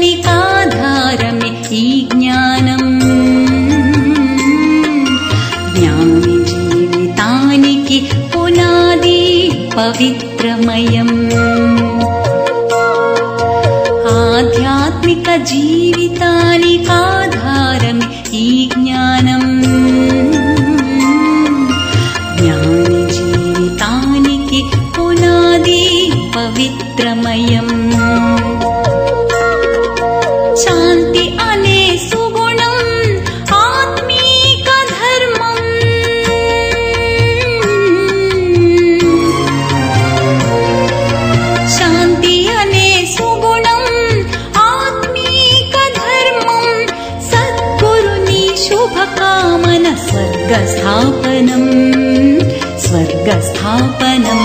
జీవితానికాధారమే ఈ జ్ఞానం. జ్ఞాని జీవితానికి పునాది పవిత్రమయం. ఆధ్యాత్మిక జీవితానికాధారమే ఈ జ్ఞానం. జ్ఞాని జీవితానికి పునాది పవిత్రమయం. శాంతి అనే సుగుణం ఆత్మీక ధర్మం. శాంతి అనే సుగుణం ఆత్మీక ధర్మం. సద్గురుని శుభకామన స్వర్గస్థాపనం. స్వర్గస్థాపనం.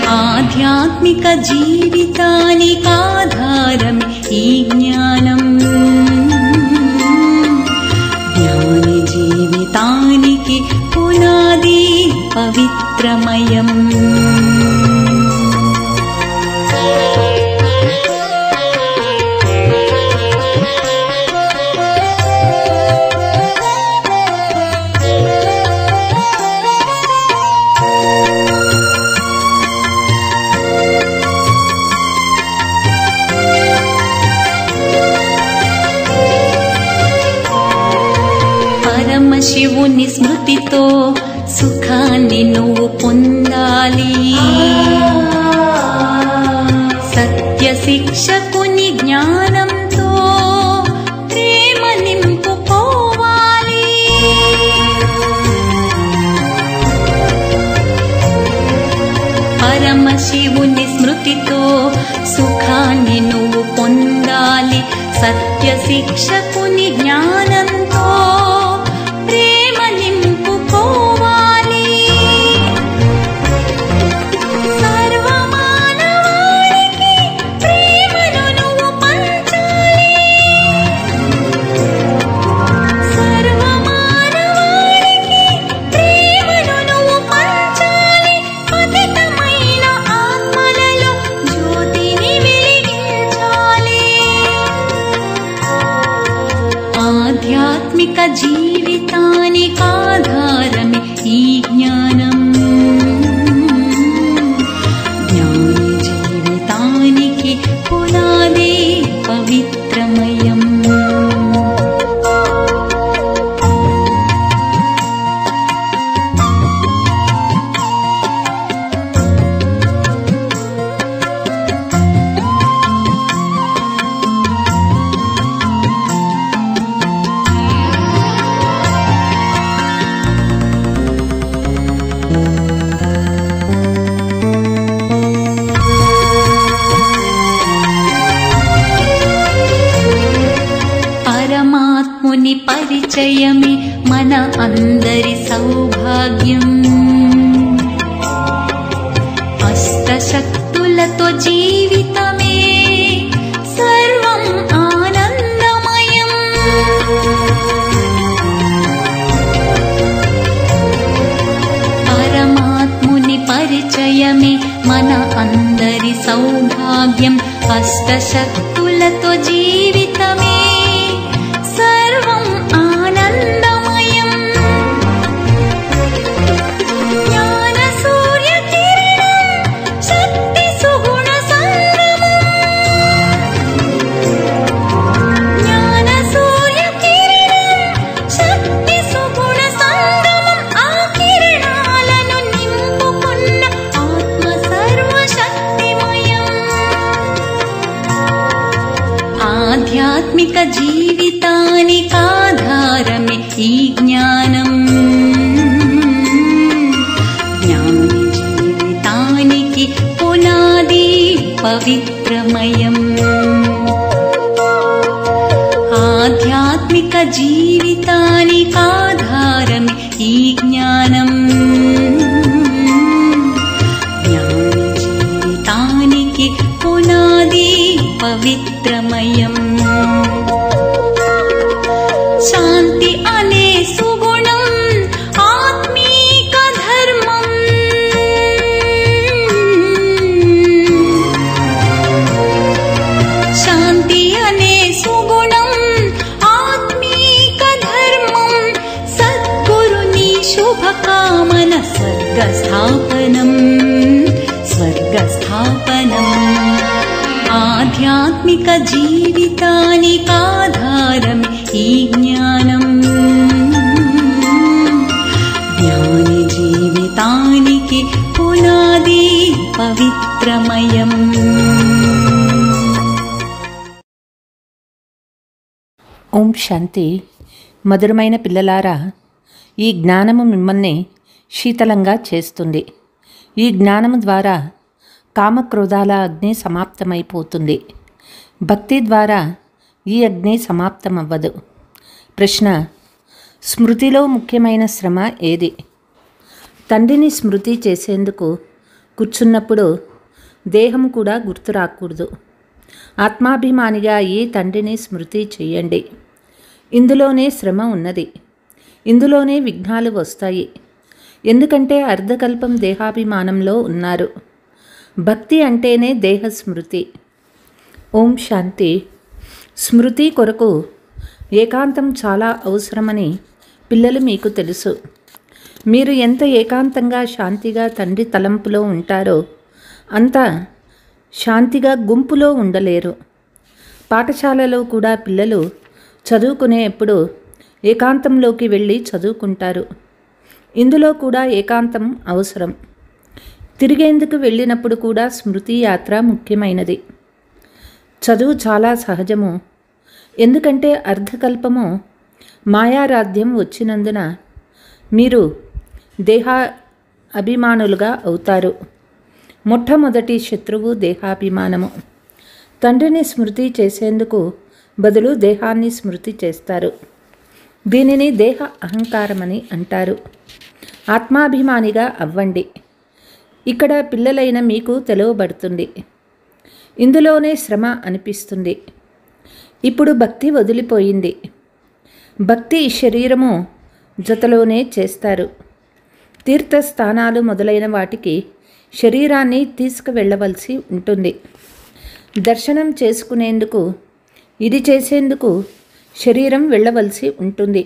ఆధ్యాత్మిక జీవితానికాధారమే ఈ జ్ఞానం. జ్ఞాని జీవితానికి పునాది పవిత్రమయం. శివుని స్మృతితో సుఖాన్ని నువ్వు పొందాలి. సత్య శిక్షకుని జ్ఞానంతో ప్రేమ నింపుకోవాలి. పరమశివుని స్మృతితో సుఖాన్ని నువ్వు పొందాలి. సత్య శిక్షకుని జ్ఞానంతో ప్రేమ నింపుకోవాలి. సర్వమానవాళికి ప్రేమను నువ్వు పంచాలి. సర్వమానవాళికి ప్రేమను నువ్వు పంచాలి. పతితమైన ఆత్మలలో జ్యోతిని వెలిగించాలి. ఆధ్యాత్మిక జీవితానికాధారమే ఈ జ్ఞానం. జ్ఞాని జీవితానికి పునాది పవిత్రమయం. పరమాత్ముని పరిచయమే మన అందరి సౌభాగ్యం. అష్టశక్తులతో జీవితమే సర్వం ఆనందమయం. పరమాత్ముని పరిచయమే మన అందరి సౌభాగ్యం. అష్టశక్తులతో జీవితమే సర్వం ఆనందమయం. జ్ఞాన సూర్య కిరణం శక్తి సుగుణ సంగమం. జ్ఞాన సూర్య కిరణం శక్తి సుగుణ సంగమం. ఆ కిరణాలను నింపుకున్న ఆత్మ సర్వశక్తిమయం. ఆధ్యాత్మిక జీవితానికాధారమే ఈ జ్ఞానం. జ్ఞాని జీవితానికి పునాది పవిత్రమయం. ఆధ్యాత్మిక జీవితానికాధారమే ఈ జ్ఞానం. జ్ఞాని జీవితానికి పునాది పవిత్రమయం. శాంతి అనే సుగుణం ఆత్మీక ధర్మం. శాంతి అనే సుగుణం ఆత్మీక ధర్మం. సద్గురుని శుభకామన స్వర్గస్థాపనం. స్వర్గస్థాపనం. ఆధ్యాత్మిక జీవితానికాధారమే ఈ జ్ఞానం. జ్ఞాని జీవితానికి పునాది పవిత్రమయం. ఓం శాంతి. మధురమైన పిల్లలారా, ఈ జ్ఞానము మిమ్మల్ని శీతలంగా చేస్తుంది. ఈ జ్ఞానము ద్వారా కామక్రోధాల అగ్ని సమాప్తమైపోతుంది. భక్తి ద్వారా ఈ అగ్ని సమాప్తమవ్వదు. ప్రశ్న: స్మృతిలో ముఖ్యమైన శ్రమ ఏది? తండ్రిని స్మృతి చేసేందుకు కూర్చున్నప్పుడు దేహం కూడా గుర్తు రాకూడదు. ఆత్మాభిమానిగా ఈ తండ్రిని స్మృతి చేయండి. ఇందులోనే శ్రమ ఉన్నది. ఇందులోనే విఘ్నాలు వస్తాయి. ఎందుకంటే అర్ధకల్పం దేహాభిమానంలో ఉన్నారు. భక్తి అంటేనే దేహ స్మృతి. ఓం శాంతి. స్మృతి కొరకు ఏకాంతం చాలా అవసరమని పిల్లలు మీకు తెలుసు. మీరు ఎంత ఏకాంతంగా శాంతిగా తండ్రి తలంపులో ఉంటారో అంత శాంతిగా గుంపులో ఉండలేరు. పాఠశాలలో కూడా పిల్లలు చదువుకునేప్పుడు ఏకాంతంలోకి వెళ్ళి చదువుకుంటారు. ఇందులో కూడా ఏకాంతం అవసరం. తిరిగేందుకు వెళ్ళినప్పుడు కూడా స్మృతి యాత్ర ముఖ్యమైనది. చదువు చాలా సహజము. ఎందుకంటే అర్ధకల్పము మాయారాధ్యం వచ్చినందున మీరు దేహ అభిమానులుగా అవుతారు. మొట్టమొదటి శత్రువు దేహాభిమానము. తండ్రిని స్మృతి చేసేందుకు బదులు దేహాన్ని స్మృతి చేస్తారు. దీనిని దేహ అహంకారమని అంటారు. ఆత్మాభిమానిగా అవ్వండి. ఇక్కడ పిల్లలైన మీకు తెలువబడుతుంది. ఇందులోనే శ్రమ అనిపిస్తుంది. ఇప్పుడు భక్తి వదిలిపోయింది. భక్తి శరీరము జతలోనే చేస్తారు. తీర్థస్థానాలు మొదలైన వాటికి శరీరాన్ని తీసుకువెళ్ళవలసి ఉంటుంది. దర్శనం చేసుకునేందుకు, ఇది చేసేందుకు శరీరం వెళ్ళవలసి ఉంటుంది.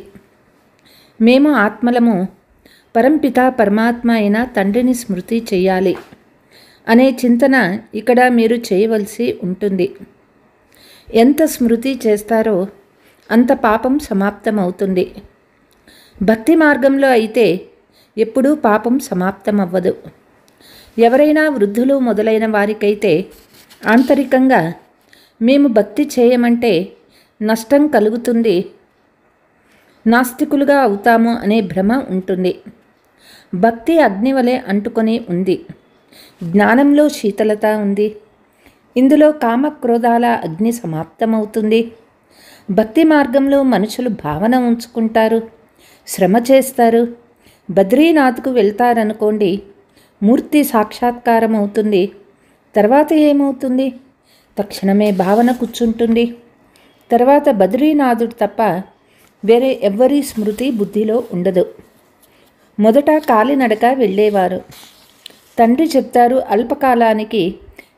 మేము ఆత్మలము, పరంపిత పరమాత్మ అయిన తండ్రిని స్మృతి చేయాలి అనే చింతన ఇక్కడ మీరు చేయవలసి ఉంటుంది. ఎంత స్మృతి చేస్తారో అంత పాపం సమాప్తమవుతుంది. భక్తి మార్గంలో అయితే ఎప్పుడూ పాపం సమాప్తమవ్వదు. ఎవరైనా వృద్ధులు మొదలైన వారికైతే ఆంతరికంగా మేము భక్తి చేయమంటే నష్టం కలుగుతుంది, నాస్తికులుగా అవుతాము అనే భ్రమ ఉంటుంది. భక్తి అగ్నివలే అంటుకొని ఉంది. జ్ఞానంలో శీతలత ఉంది. ఇందులో కామక్రోధాల అగ్ని సమాప్తమవుతుంది. భక్తి మార్గంలో మనుషులు భావన ఉంచుకుంటారు, శ్రమ చేస్తారు. బద్రీనాథ్కు వెళ్తారనుకోండి, మూర్తి సాక్షాత్కారం అవుతుంది. తర్వాత ఏమవుతుంది? తక్షణమే భావన కూర్చుంటుంది. తర్వాత బద్రీనాథుడు తప్ప వేరే ఎవ్వరి స్మృతి బుద్ధిలో ఉండదు. మొదట కాలినడక వెళ్ళేవారు. తండ్రి చెప్తారు, అల్పకాలానికి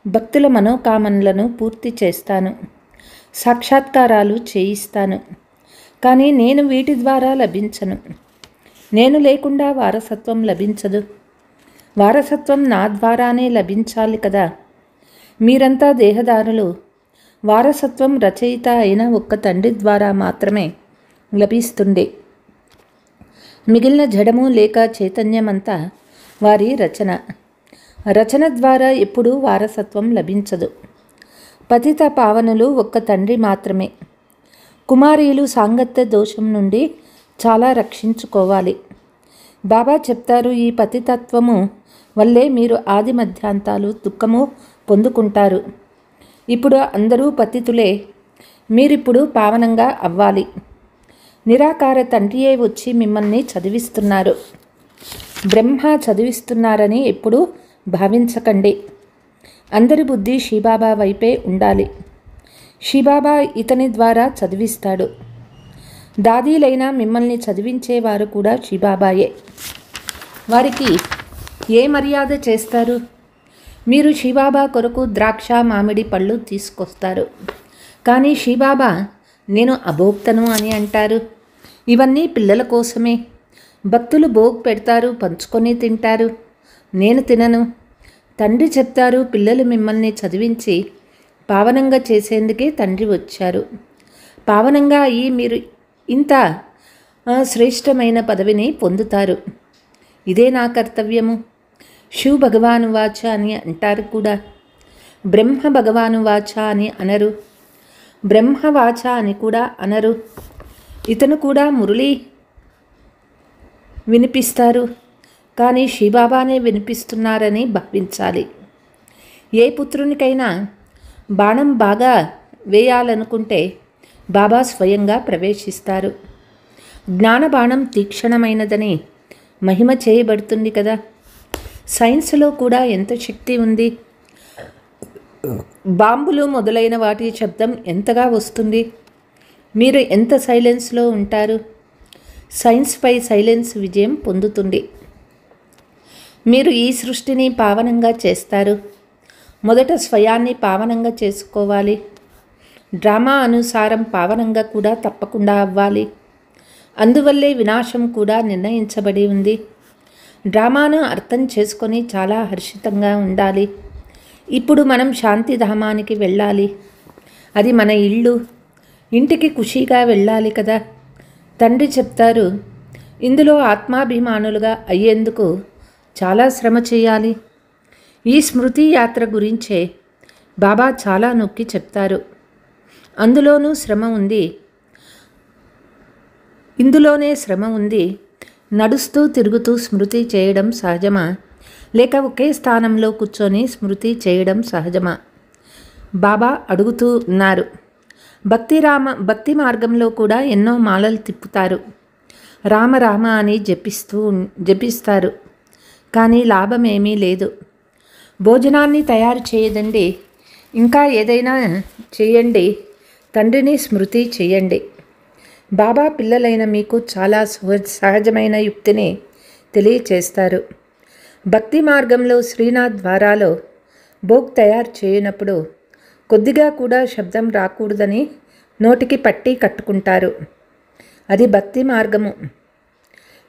భక్తుల మనోకామనలను పూర్తి చేస్తాను, సాక్షాత్కారాలు చేయిస్తాను. కానీ నేను వీటి ద్వారా లభించను. నేను లేకుండా వారసత్వం లభించదు. వారసత్వం నా ద్వారానే లభించాలి కదా. మీరంతా దేహదారులు. వారసత్వం రచయిత అయిన ఒక్క తండ్రి ద్వారా మాత్రమే లభిస్తుంది. మిగిలిన జడము లేక చైతన్యమంతా వారి రచన. రచన ద్వారా ఎప్పుడూ వారసత్వం లభించదు. పతిత పావనులు ఒక్క తండ్రి మాత్రమే. కుమారీలు సాంగత్య దోషం నుండి చాలా రక్షించుకోవాలి. బాబా చెప్తారు, ఈ పతితత్వము వల్లే మీరు ఆది మధ్యాంతాలు దుఃఖము పొందుకుంటారు. ఇప్పుడు అందరూ పతితులే. మీరిప్పుడు పావనంగా అవ్వాలి. నిరాకార తండ్రియే వచ్చి మిమ్మల్ని చదివిస్తున్నారు. బ్రహ్మ చదివిస్తున్నారని ఎప్పుడూ భావించకండి. అందరి బుద్ధి శివబాబా వైపే ఉండాలి. శివబాబా ఇతని ద్వారా చదివిస్తాడు. దాదీలైనా మిమ్మల్ని చదివించేవారు కూడా శివబాబాయే. వారికి ఏ మర్యాద చేస్తారు? మీరు శివబాబా కొరకు ద్రాక్ష మామిడి పళ్ళు తీసుకొస్తారు. కానీ శివబాబా నేను అభోక్తను అని అంటారు. ఇవన్నీ పిల్లల కోసమే. భక్తులు భోగ్ పెడతారు, పంచుకొని తింటారు. నేను తినను. తండ్రి చెప్తారు, పిల్లలు మిమ్మల్ని చదివించి పావనంగా చేసేందుకే తండ్రి వచ్చారు. పావనంగా అయ్యి మీరు ఇంత శ్రేష్టమైన పదవిని పొందుతారు. ఇదే నా కర్తవ్యము. శివ్ భగవాను వాచ అని అంటారు కూడా. బ్రహ్మ భగవాను వాచ అని అనరు. బ్రహ్మవాచ అని కూడా అనరు. ఇతను కూడా మురళి వినిపిస్తారు. కానీ శివబాబానే వినిపిస్తున్నారని భావించాలి. ఏ పుత్రునికైనా బాణం బాగా వేయాలనుకుంటే బాబా స్వయంగా ప్రవేశిస్తారు. జ్ఞాన బాణం తీక్షణమైనదని మహిమ చేయబడుతుంది కదా. సైన్స్లో కూడా ఎంత శక్తి ఉంది. బాంబులు మొదలైన వాటి శబ్దం ఎంతగా వస్తుంది. మీరు ఎంత సైలెన్స్లో ఉంటారు. సైన్స్పై సైలెన్స్ విజయం పొందుతుంది. మీరు ఈ సృష్టిని పావనంగా చేస్తారు. మొదట స్వయాన్ని పావనంగా చేసుకోవాలి. డ్రామా అనుసారం పావనంగా కూడా తప్పకుండా అవ్వాలి. అందువల్లే వినాశం కూడా నిర్ణయించబడి ఉంది. డ్రామాను అర్థం చేసుకొని చాలా హర్షితంగా ఉండాలి. ఇప్పుడు మనం శాంతిధామానికి వెళ్ళాలి. అది మన ఇల్లు. ఇంటికి ఖుషీగా వెళ్ళాలి కదా. తండ్రి చెప్తారు, ఇందులో ఆత్మాభిమానులుగా అయ్యేందుకు చాలా శ్రమ చేయాలి. ఈ స్మృతి యాత్ర గురించే బాబా చాలా నొక్కి చెప్తారు. అందులోనూ శ్రమ ఉంది. ఇందులోనే శ్రమ ఉంది. నడుస్తూ తిరుగుతూ స్మృతి చేయడం సహజమా, లేక ఒకే స్థానంలో కూర్చొని స్మృతి చేయడం సహజమా? బాబా అడుగుతూ ఉన్నారు. భక్తి మార్గంలో కూడా ఎన్నో మాలలు తిప్పుతారు. రామ రామ అని జపిస్తారు. కానీ లాభమేమీ లేదు. భోజనాన్ని తయారు చేయదండి, ఇంకా ఏదైనా చేయండి. తండ్రిని స్మృతి చేయండి. బాబా పిల్లలైన మీకు చాలా సహజమైన యుక్తిని తెలియచేస్తారు. భక్తి మార్గంలో శ్రీనాథ్ ద్వారాలో భోగ్ తయారు చేయనప్పుడు కొద్దిగా కూడా శబ్దం రాకూడదని నోటికి పట్టి కట్టుకుంటారు. అది భక్తి మార్గము.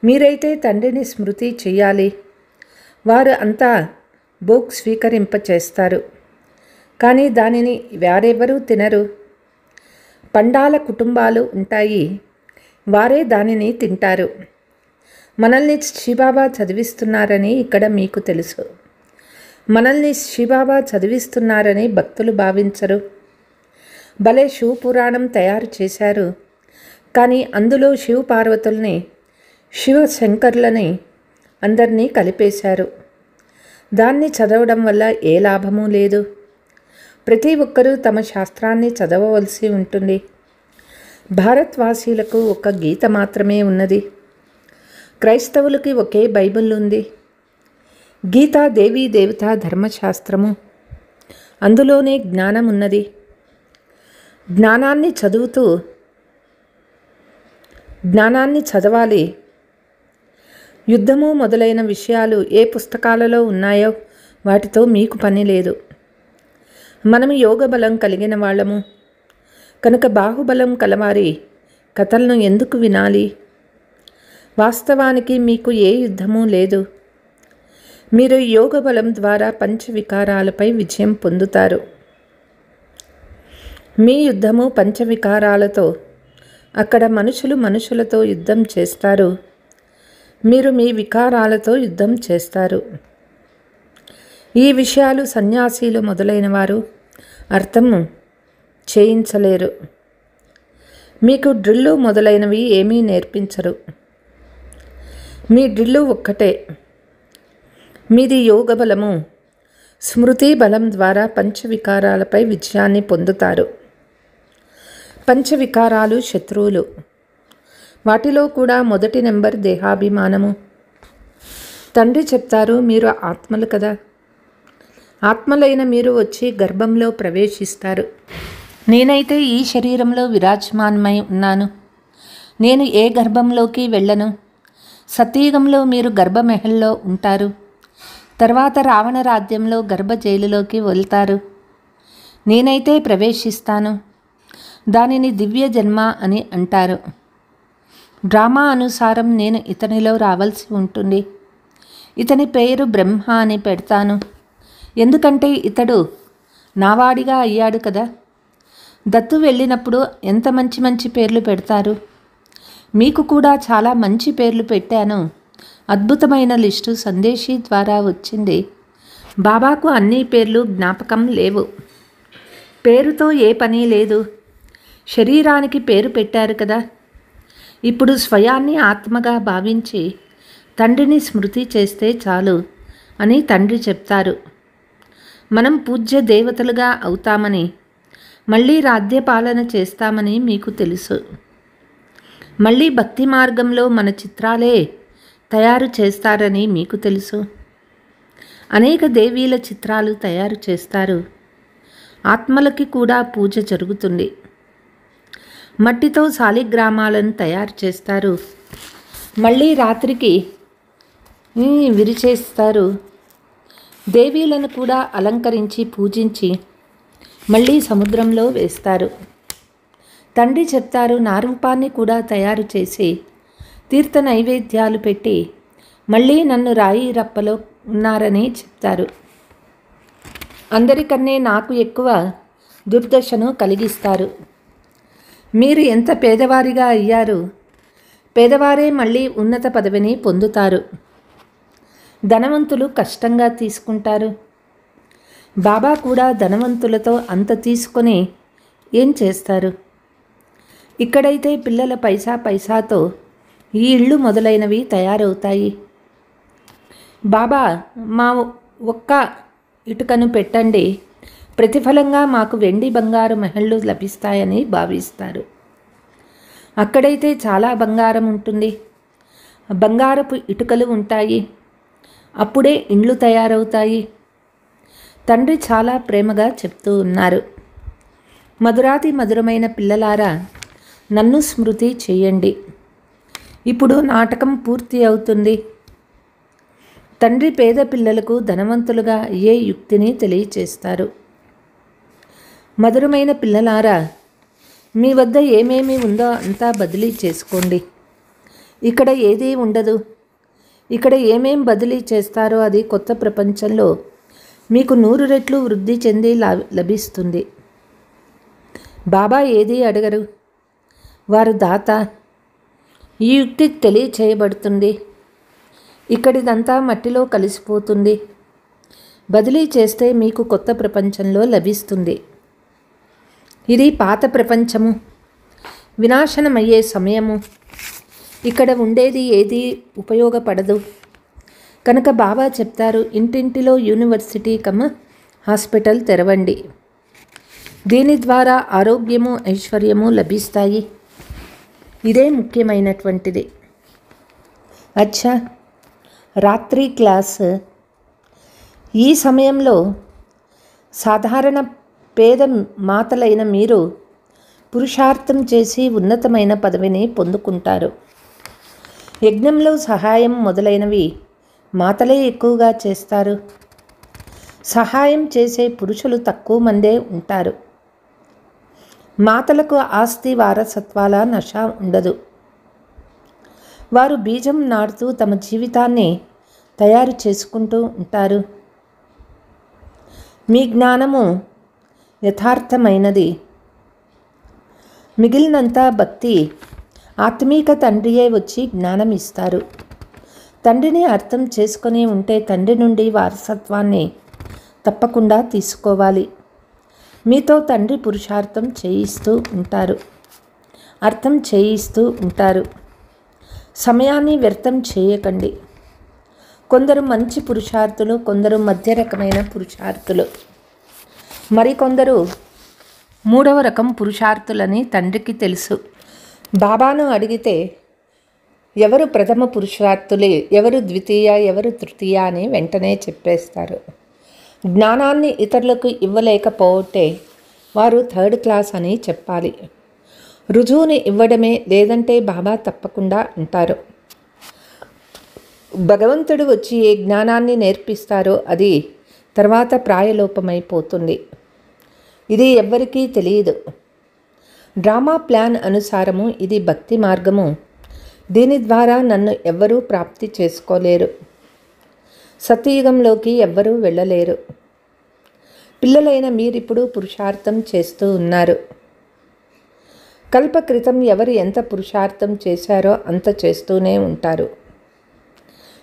మీరైతే తండ్రిని స్మృతి చెయ్యాలి. వారు అంతా భోగ్ స్వీకరింపచేస్తారు. కానీ దానిని వారెవరూ తినరు. పండాల కుటుంబాలు ఉంటాయి, వారే దానిని తింటారు. మనల్ని శివబాబా చదివిస్తున్నారని ఇక్కడ మీకు తెలుసు. మనల్ని శివబాబా చదివిస్తున్నారని భక్తులు భావించరు. భలే శివపురాణం తయారు చేశారు. కానీ అందులో శివ పార్వతుల్ని, శివ శంకర్లని అందరినీ కలిపేశారు. దాన్ని చదవడం వల్ల ఏ లాభమూ లేదు. ప్రతి ఒక్కరూ తమ శాస్త్రాన్ని చదవవలసి ఉంటుంది. భారత్వాసీలకు ఒక గీత మాత్రమే ఉన్నది. క్రైస్తవులకి ఒకే బైబిల్ ఉంది. గీత దేవీ దేవతా ధర్మశాస్త్రము. అందులోనే జ్ఞానం ఉన్నది. జ్ఞానాన్ని చదవాలి. యుద్ధము మొదలైన విషయాలు ఏ పుస్తకాలలో ఉన్నాయో వాటితో మీకు పని లేదు. మనము యోగ బలం కలిగిన వాళ్ళము కనుక బాహుబలం కలవారి కథలను ఎందుకు వినాలి? వాస్తవానికి మీకు ఏ యుద్ధమూ లేదు. మీరు యోగ బలం ద్వారా పంచవికారాలపై విజయం పొందుతారు. మీ యుద్ధము పంచవికారాలతో. అక్కడ మనుషులు మనుషులతో యుద్ధం చేస్తారు. మీరు మీ వికారాలతో యుద్ధం చేస్తారు. ఈ విషయాలు సన్యాసీలు మొదలైన వారు అర్థం చేయించలేరు. మీకు డ్రిల్లు మొదలైనవి ఏమీ నేర్పించరు. మీ డ్రిల్లు ఒక్కటే. మీది యోగ బలము. స్మృతి బలం ద్వారా పంచవికారాలపై విజయాన్ని పొందుతారు. పంచవికారాలు శత్రువులు. వాటిలో కూడా మొదటి నెంబర్ దేహాభిమానము. తండ్రి చెప్తారు, మీరు ఆత్మలు కదా. ఆత్మలైన మీరు వచ్చి గర్భంలో ప్రవేశిస్తారు. నేనైతే ఈ శరీరంలో విరాజమానమై ఉన్నాను. నేను ఏ గర్భంలోకి వెళ్ళను. సతీయుగంలో మీరు గర్భమెహల్లో ఉంటారు. తర్వాత రావణ రాజ్యంలో గర్భ జైలులోకి వెళ్తారు. నేనైతే ప్రవేశిస్తాను. దానిని దివ్య జన్మ అని అంటారు. డ్రామా అనుసారం నేను ఇతనిలో రావాల్సి ఉంటుంది. ఇతని పేరు బ్రహ్మ అని పెడతాను. ఎందుకంటే ఇతడు నావాడిగా అయ్యాడు కదా. దత్తు వెళ్ళినప్పుడు ఎంత మంచి మంచి పేర్లు పెడతారు. మీకు కూడా చాలా మంచి పేర్లు పెట్టాను. అద్భుతమైన లిస్టు సందేశీ ద్వారా వచ్చింది. బాబాకు అన్ని పేర్లు జ్ఞాపకం లేవు. పేరుతో ఏ పని లేదు. శరీరానికి పేరు పెట్టారు కదా. ఇప్పుడు స్వయాన్ని ఆత్మగా భావించి తండ్రిని స్మృతి చేస్తే చాలు అని తండ్రి చెప్తారు. మనం పూజ్య దేవతలుగా అవుతామని, మళ్ళీ రాజ్యపాలన చేస్తామని మీకు తెలుసు. మళ్ళీ భక్తి మార్గంలో మన చిత్రాలే తయారు చేస్తారని మీకు తెలుసు. అనేక దేవీల చిత్రాలు తయారు చేస్తారు. ఆత్మలకి కూడా పూజ జరుగుతుంది. మట్టితో శాలిగ్రామాలను తయారు చేస్తారు. మళ్ళీ రాత్రికి విరిచేస్తారు. దేవీలను కూడా అలంకరించి పూజించి మళ్ళీ సముద్రంలో వేస్తారు. తండ్రి చెప్తారు, నా రూపాన్ని కూడా తయారు చేసి తీర్థ నైవేద్యాలు పెట్టి మళ్ళీ నన్ను రాయి రప్పలో ఉన్నారని చెప్తారు. అందరికన్నే నాకు ఎక్కువ దుర్దశను కలిగిస్తారు. మీరు ఎంత పేదవారిగా అయ్యారు. పేదవారే మళ్ళీ ఉన్నత పదవిని పొందుతారు. ధనవంతులు కష్టంగా తీసుకుంటారు. బాబా కూడా ధనవంతులతో అంత తీసుకొని ఏం చేస్తారు? ఇక్కడైతే పిల్లల పైసాతో ఈ ఇళ్ళు మొదలైనవి తయారవుతాయి. బాబా, మా ఒక్క ఇటుకను పెట్టండి, ప్రతిఫలంగా మాకు వెండి బంగారు మెహళ్ళు లభిస్తాయని భావిస్తారు. అక్కడైతే చాలా బంగారం ఉంటుంది. బంగారపు ఇటుకలు ఉంటాయి. అప్పుడే ఇండ్లు తయారవుతాయి. తండ్రి చాలా ప్రేమగా చెప్తూ ఉన్నారు, మధురాతి మధురమైన పిల్లలారా, నన్ను స్మృతి చేయండి. ఇప్పుడు నాటకం పూర్తి అవుతుంది. తండ్రి పేద పిల్లలకు ధనవంతులుగా అయ్యే యుక్తిని తెలియచేస్తారు. మధురమైన పిల్లలారా, మీ వద్ద ఏమేమి ఉందో అంతా బదిలీ చేసుకోండి. ఇక్కడ ఏదీ ఉండదు. ఇక్కడ ఏమేం బదిలీ చేస్తారో అది కొత్త ప్రపంచంలో మీకు 100 రెట్లు వృద్ధి చెంది లభిస్తుంది. బాబా ఏదీ అడగరు. వారు దాత. ఈ యుక్తి తెలియచేయబడుతుంది. ఇక్కడిదంతా మట్టిలో కలిసిపోతుంది. బదిలీ చేస్తే మీకు కొత్త ప్రపంచంలో లభిస్తుంది. ఇది పాత ప్రపంచము, వినాశనమయ్యే సమయము. ఇక్కడ ఉండేది ఏదీ ఉపయోగపడదు. కనుక బాబా చెప్తారు, ఇంటింటిలో యూనివర్సిటీ హాస్పిటల్ తెరవండి. దీని ద్వారా ఆరోగ్యము ఐశ్వర్యము లభిస్తాయి. ఇదే ముఖ్యమైనటువంటిది. అచ్చా, రాత్రి క్లాస్. ఈ సమయంలో సాధారణ పేద మాతలైన మీరు పురుషార్థం చేసి ఉన్నతమైన పదవిని పొందుకుంటారు. యజ్ఞంలో సహాయం మొదలైనవి మాతలే ఎక్కువగా చేస్తారు. సహాయం చేసే పురుషులు తక్కువ మందే ఉంటారు. మాతలకు ఆస్తి వారసత్వాల నష ఉండదు. వారు బీజం నాటుతూ తమ జీవితాన్ని తయారు చేసుకుంటూ ఉంటారు. మీ జ్ఞానము యథార్థమైనది. మిగిలినంతా భక్తి. ఆత్మీక తండ్రియే వచ్చి జ్ఞానం ఇస్తారు. తండ్రిని అర్థం చేసుకొని ఉంటే తండ్రి నుండి వారసత్వాన్ని తప్పకుండా తీసుకోవాలి. మీతో తండ్రి పురుషార్థం చేయిస్తూ ఉంటారు, అర్థం చేయిస్తూ ఉంటారు. సమయాన్ని వ్యర్థం చేయకండి. కొందరు మంచి పురుషార్థులు, కొందరు మధ్య రకమైన పురుషార్థులు, మరికొందరు మూడవ రకం పురుషార్థులని తండ్రికి తెలుసు. బాబాను అడిగితే ఎవరు ప్రథమ పురుషార్థులే, ఎవరు ద్వితీయ, ఎవరు తృతీయ అని వెంటనే చెప్పేస్తారు. జ్ఞానాన్ని ఇతరులకు ఇవ్వలేకపోతే వారు థర్డ్ క్లాస్ అని చెప్పాలి. రుజువుని ఇవ్వడమే, లేదంటే బాబా తప్పకుండా అంటారు. భగవంతుడు వచ్చి ఏ జ్ఞానాన్ని నేర్పిస్తారో అది తర్వాత ప్రాయలోపమైపోతుంది. ఇది ఎవ్వరికీ తెలియదు. డ్రామా ప్లాన్ అనుసారము ఇది భక్తి మార్గము. దీని ద్వారా నన్ను ఎవ్వరూ ప్రాప్తి చేసుకోలేరు. సత్యయుగంలోకి ఎవ్వరూ వెళ్ళలేరు. పిల్లలైన మీరిప్పుడు పురుషార్థం చేస్తూ ఉన్నారు. కల్పక్రితం ఎవరు ఎంత పురుషార్థం చేశారో అంత చేస్తూనే ఉంటారు.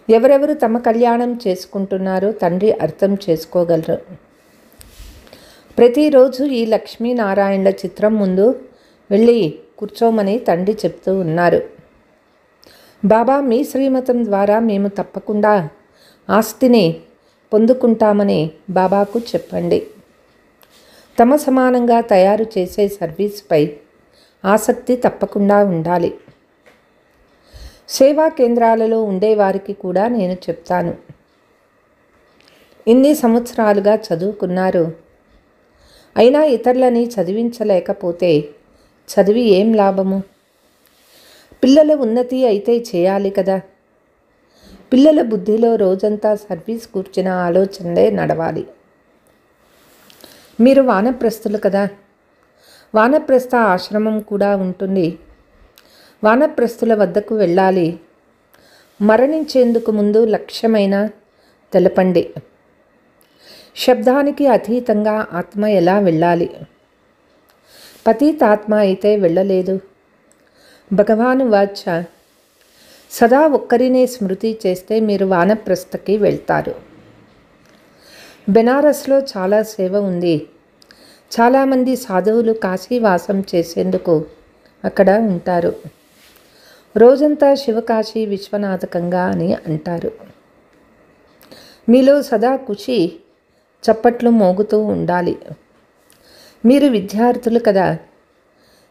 ఎవరెవరు తమ కళ్యాణం చేసుకుంటున్నారో తండ్రి అర్థం చేసుకోగలరు. ప్రతిరోజు ఈ లక్ష్మీనారాయణల చిత్రం ముందు వెళ్ళి కూర్చోమని తండ్రి చెప్తూ ఉన్నారు. బాబా, మీ శ్రీమతం ద్వారా మేము తప్పకుండా ఆస్తిని పొందుకుంటామని బాబాకు చెప్పండి. తమ సమానంగా తయారు చేసే సర్వీస్పై ఆసక్తి తప్పకుండా ఉండాలి. సేవా కేంద్రాలలో ఉండేవారికి కూడా నేను చెప్తాను. ఇన్ని సంవత్సరాలుగా చదువుకున్నారు, అయినా ఇతరులని చదివించలేకపోతే చదివి ఏం లాభము? పిల్లల ఉన్నతి అయితే చేయాలి కదా. పిల్లల బుద్ధిలో రోజంతా సర్వీస్ కూర్చిన ఆలోచనలే నడవాలి. మీరు వానప్రస్థులు కదా. వానప్రస్థ ఆశ్రమం కూడా ఉంటుంది. వానప్రస్థుల వద్దకు వెళ్ళాలి. మరణించేందుకు ముందు లక్ష్యమైన తెలపండి. శబ్దానికి అతీతంగా ఆత్మ ఎలా వెళ్ళాలి? పతితాత్మ అయితే వెళ్ళలేదు. భగవాను వాచ, సదా ఒక్కరినే స్మృతి చేస్తే మీరు వానప్రస్థకి వెళ్తారు. బెనారస్లో చాలా సేవ ఉంది. చాలామంది సాధువులు కాశీవాసం చేసేందుకు అక్కడ ఉంటారు. రోజంతా శివకాశీ విశ్వనాథకంగా అని అంటారు. మీలో సదా ఖుషి చప్పట్లు మోగుతూ ఉండాలి. మీరు విద్యార్థులు కదా,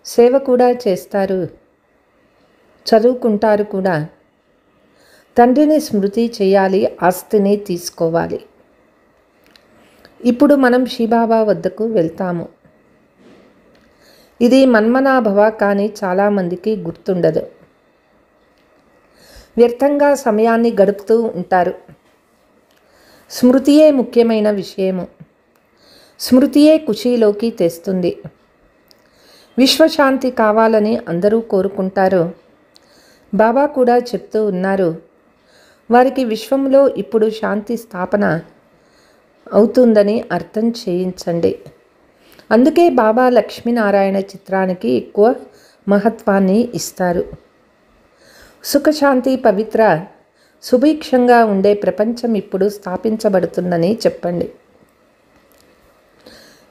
సేవ కూడా చేస్తారు, చదువుకుంటారు కూడా. తండ్రిని స్మృతి చేయాలి, ఆస్తిని తీసుకోవాలి. ఇప్పుడు మనం శివబాబా వద్దకు వెళ్తాము. ఇది మన్మనాభవ, కానీ చాలామందికి గుర్తుండదు. వ్యర్థంగా సమయాన్ని గడుపుతూ ఉంటారు. స్మృతియే ముఖ్యమైన విషయము. స్మృతియే ఖుషీలోకి తెస్తుంది. విశ్వశాంతి కావాలని అందరూ కోరుకుంటారు. బాబా కూడా చెప్తూ ఉన్నారు, వారికి విశ్వంలో ఇప్పుడు శాంతి స్థాపన అవుతుందని అర్థం చేయించండి. అందుకే బాబా లక్ష్మీనారాయణ చిత్రానికి ఎక్కువ మహత్వాన్ని ఇస్తారు. సుఖశాంతి, పవిత్ర, సుభిక్షంగా ఉండే ప్రపంచం ఇప్పుడు స్థాపించబడుతుందని చెప్పండి.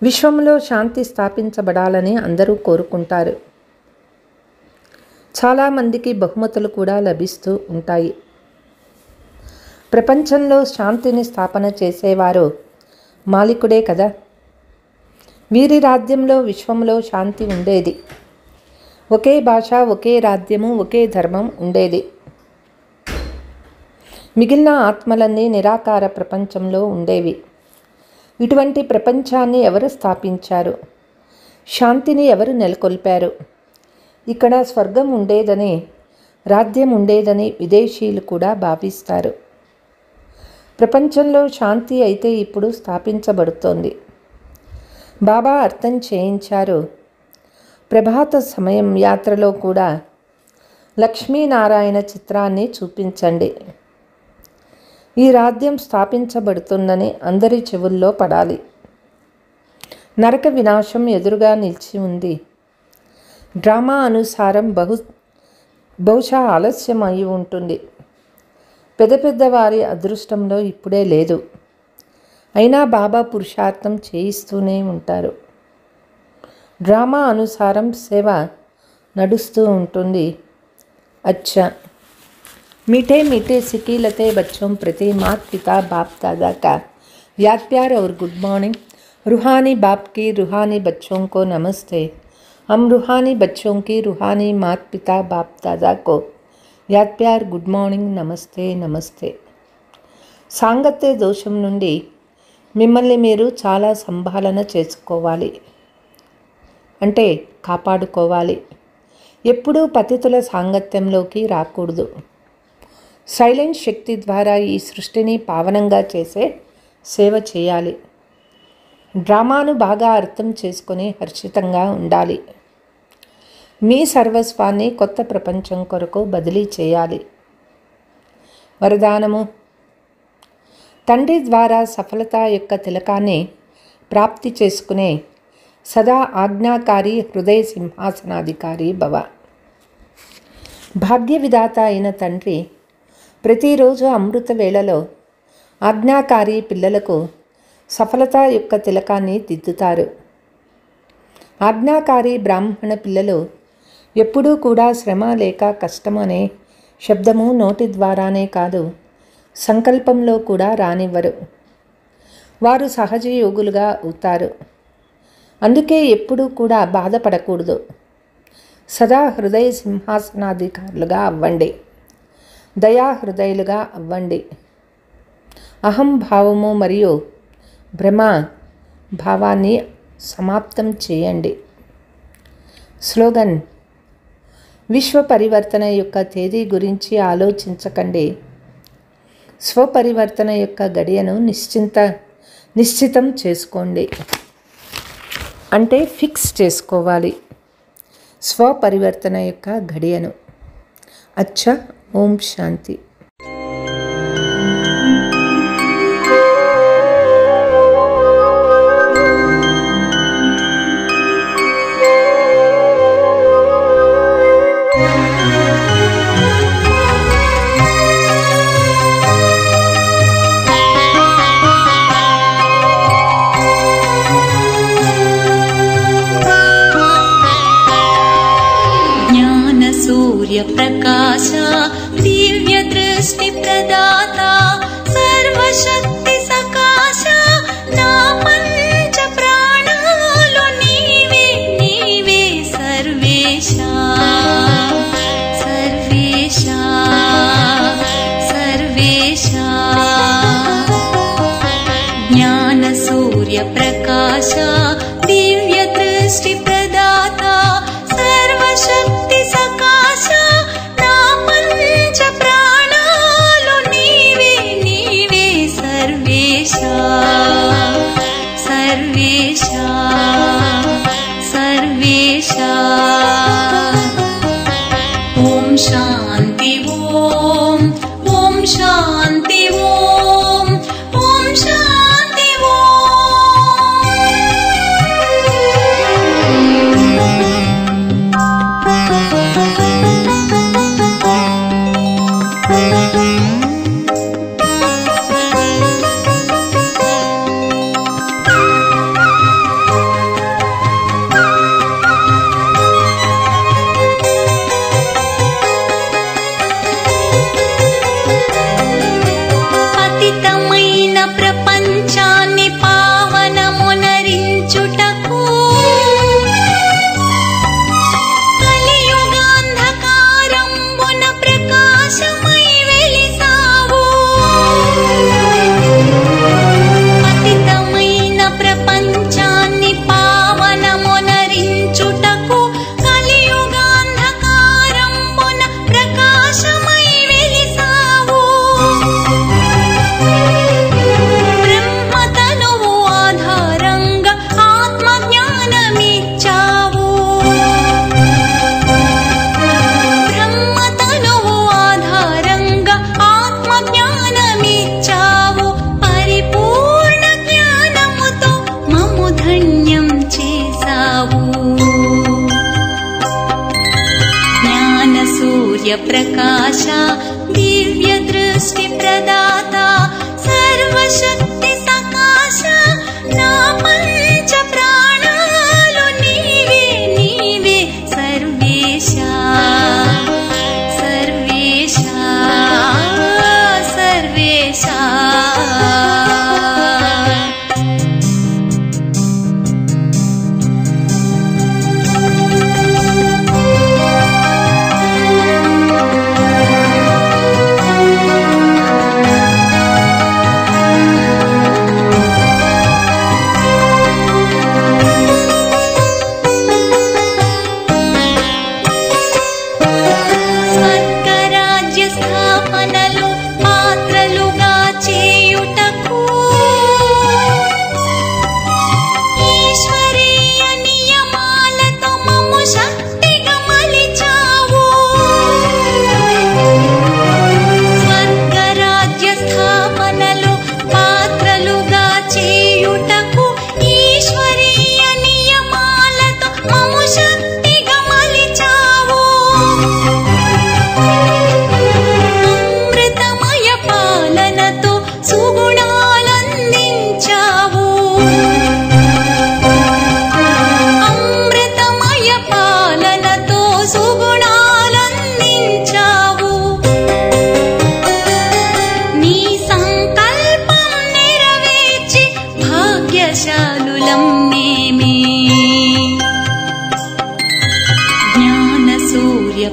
విశ్వంలో శాంతి స్థాపించబడాలని అందరూ కోరుకుంటారు. చాలామందికి బహుమతులు కూడా లభిస్తూ ఉంటాయి. ప్రపంచంలో శాంతిని స్థాపన చేసేవారు మాలికుడే కదా. వీరి రాజ్యంలో విశ్వంలో శాంతి ఉండేది. ఒకే భాష, ఒకే రాజ్యము, ఒకే ధర్మం ఉండేది. మిగిలిన ఆత్మలన్నీ నిరాకార ప్రపంచంలో ఉండేవి. ఇటువంటి ప్రపంచాన్ని ఎవరు స్థాపించారు? శాంతిని ఎవరు నెలకొల్పారు? ఇక్కడ స్వర్గం ఉండేదని, రాజ్యం ఉండేదని విదేశీయులు కూడా భావిస్తారు. ప్రపంచంలో శాంతి అయితే ఇప్పుడు స్థాపించబడుతోంది. బాబా అర్థం చేయించారు, ప్రభాత సమయం యాత్రలో కూడా లక్ష్మీనారాయణ చిత్రాన్ని చూపించండి. ఈ రాజ్యం స్థాపించబడుతుందని అందరి చెవుల్లో పడాలి. నరక వినాశం ఎదురుగా నిలిచి ఉంది. డ్రామా అనుసారం బహుశా ఆలస్యం అయి ఉంటుంది. పెద్దవారి అదృష్టంలో ఇప్పుడే లేదు. అయినా బాబా పురుషార్థం చేయిస్తూనే ఉంటారు. డ్రామా అనుసారం సేవ నడుస్తూ ఉంటుంది. अच्छा, मीठे मीठे सिकीलते बच्चों प्रति माता पिता बाप दादा का याद प्यार और गुड मॉर्निंग। रूहानी बाप की रूहानी बच्चों को नमस्ते। हम रूहानी बच्चों की रूहानी माता पिता बाप दादा को याद प्यार गुड मॉर्निंग नमस्ते नमस्ते। సాంగత్య దోషం నుండి మిమ్మల్ని మీరు చాలా సంభాలన చేసుకోవాలి, అంటే కాపాడుకోవాలి. ఎప్పుడూ పతితుల సాంగత్యంలోకి రాకూడదు. సైలెంట్ శక్తి ద్వారా ఈ సృష్టిని పావనంగా చేసే సేవ చేయాలి. డ్రామాను బాగా అర్థం చేసుకొని హర్షితంగా ఉండాలి. మీ సర్వస్వాన్ని కొత్త ప్రపంచం కొరకు బదిలీ చేయాలి. వరదానము: తండ్రి ద్వారా సఫలత యొక్క తిలకాన్ని ప్రాప్తి చేసుకునే సదా ఆజ్ఞాకారి హృదయ సింహాసనాధికారి భవ. భాగ్య విధాత అయిన తండ్రి ప్రతిరోజు అమృత వేళలో ఆజ్ఞాకారి పిల్లలకు సఫలత యొక్క తిలకాన్ని దిద్దుతారు. ఆజ్ఞాకారి బ్రాహ్మణ పిల్లలు ఎప్పుడూ కూడా శ్రమ లేక కష్టం అనే శబ్దము నోటి ద్వారానే కాదు, సంకల్పంలో కూడా రానివ్వరు. వారు సహజ యోగులుగా అవుతారు. అందుకే ఎప్పుడూ కూడా బాధపడకూడదు. సదా హృదయ సింహాసనాధికారులుగా అవ్వండి. దయా హృదయులుగా అవ్వండి. అహంభావము మరియు భ్రమ భావాన్ని సమాప్తం చేయండి. స్లోగన్: విశ్వ పరివర్తన యొక్క తేదీ గురించి ఆలోచించకండి. స్వపరివర్తన యొక్క గడియను నిశ్చితం చేసుకోండి, అంటే ఫిక్స్ చేసుకోవాలి స్వపరివర్తన యొక్క గడియను. అచ్చా, ఓం శాంతి. प्रकाश दिव्य दृष्टि प्रदाता सर्वशक्ति सकाश ना पंच प्राणालो नीवे नीवे सर्वेशा सर्वेशा सर्वेशा। ज्ञान सूर्य प्रकाश दिव्य दृष्टि प्रदाता सर्वशक्ति सकाश ना पंच प्राणालो नीवे नीवे सर्वेशा सर्वेशा सर्वेशा। ओम शांति ओम शांति ओम शांति ओम। प्रकाश दिव्य दृष्टि प्रदाता सर्वशक्ति सकाश ना पंच प्राणालु नीवे नीवे सर्वेशा सर्वेशा सर्वेशा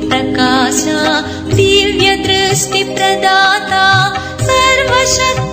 प्रकाश दिव्य दृष्टि प्रदाता सर्वशक्ति